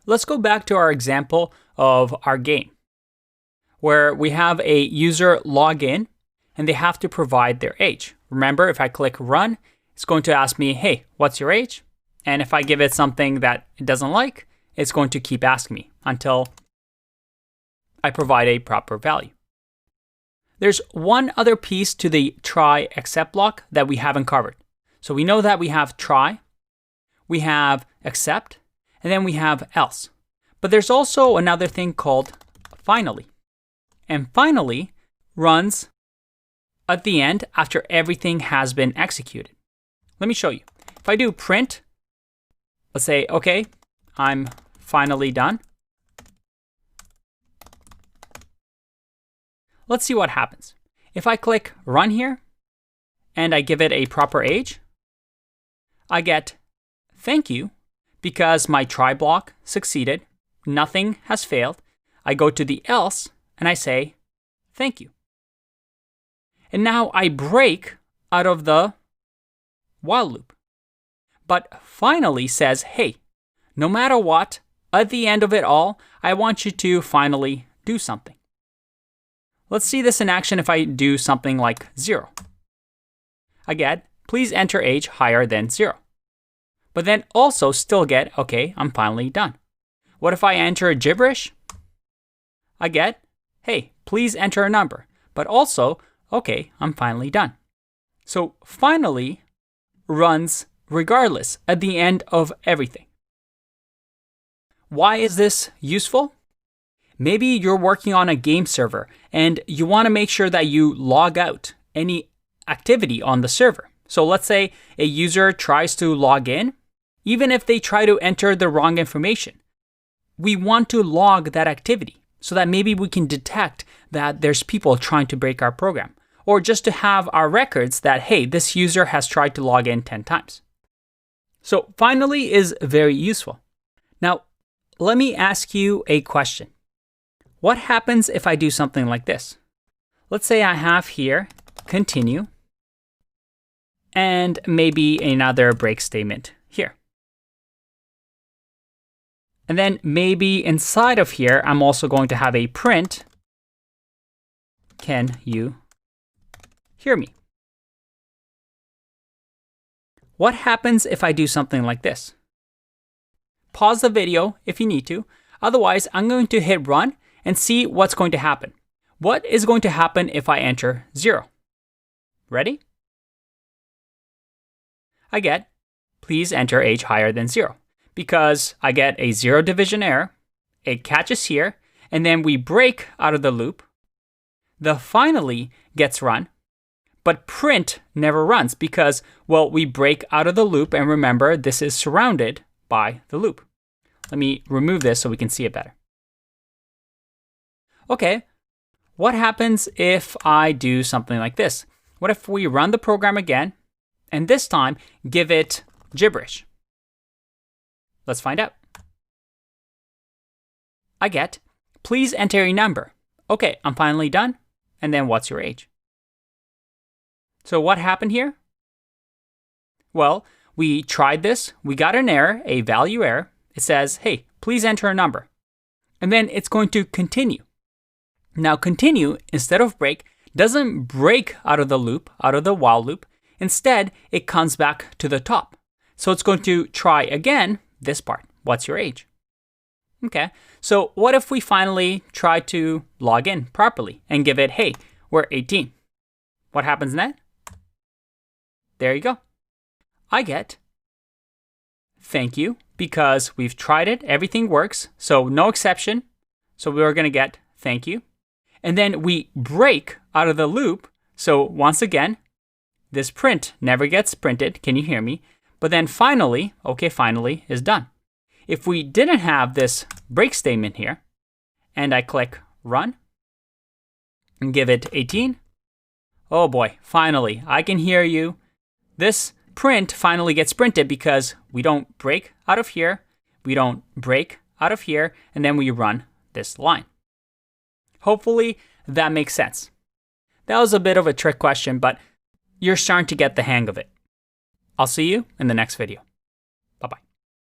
let's go back to our example of our game, where we have a user log in and they have to provide their age. Remember, if I click run, it's going to ask me, hey, what's your age? And if I give it something that it doesn't like, it's going to keep asking me until I provide a proper value. There's one other piece to the try except block that we haven't covered. So we know that we have try, we have except, and then we have else. But there's also another thing called finally. And finally runs at the end after everything has been executed. Let me show you. If I do print, let's say, okay, I'm finally done. Let's see what happens. If I click run here and I give it a proper age, I get thank you because my try block succeeded. Nothing has failed. I go to the else and I say thank you. And now I break out of the while loop. But finally says, hey, no matter what, at the end of it all, I want you to finally do something. Let's see this in action if I do something like 0. I get, please enter age higher than 0. But then also still get, okay, I'm finally done. What if I enter gibberish? I get, hey, please enter a number. But also, okay, I'm finally done. So finally runs regardless at the end of everything. Why is this useful? Maybe you're working on a game server and you want to make sure that you log out any activity on the server. So let's say a user tries to log in, even if they try to enter the wrong information. We want to log that activity so that maybe we can detect that there's people trying to break our program, or just to have our records that, hey, this user has tried to log in 10 times. So finally is very useful. Now, let me ask you a question. What happens if I do something like this? Let's say I have here continue and maybe another break statement here. And then maybe inside of here, I'm also going to have a print. Can you hear me? What happens if I do something like this? Pause the video if you need to. Otherwise, I'm going to hit run and see what's going to happen. What is going to happen if I enter 0? Ready? I get, please enter age higher than 0. Because I get a 0 division error, it catches here, and then we break out of the loop. The finally gets run, but print never runs because, well, we break out of the loop, and remember, this is surrounded by the loop. Let me remove this so we can see it better. Okay, what happens if I do something like this? What if we run the program again, and this time give it gibberish? Let's find out. I get, please enter a number. Okay, I'm finally done. And then what's your age? So what happened here? Well, we tried this. We got an error, a value error. It says, hey, please enter a number. And then it's going to continue. Now continue, instead of break, doesn't break out of the loop, out of the while loop. Instead, it comes back to the top. So it's going to try again this part. What's your age? Okay, so what if we finally try to log in properly and give it, hey, we're 18. What happens next? There you go. I get, thank you, because we've tried it, everything works, so no exception. So we're going to get thank you. And then we break out of the loop. So once again, this print never gets printed. Can you hear me? But then finally, okay, finally is done. If we didn't have this break statement here, and I click run and give it 18, oh boy, finally, I can hear you. This print finally gets printed because we don't break out of here, we don't break out of here, and then we run this line. Hopefully that makes sense. That was a bit of a trick question, but you're starting to get the hang of it. I'll see you in the next video.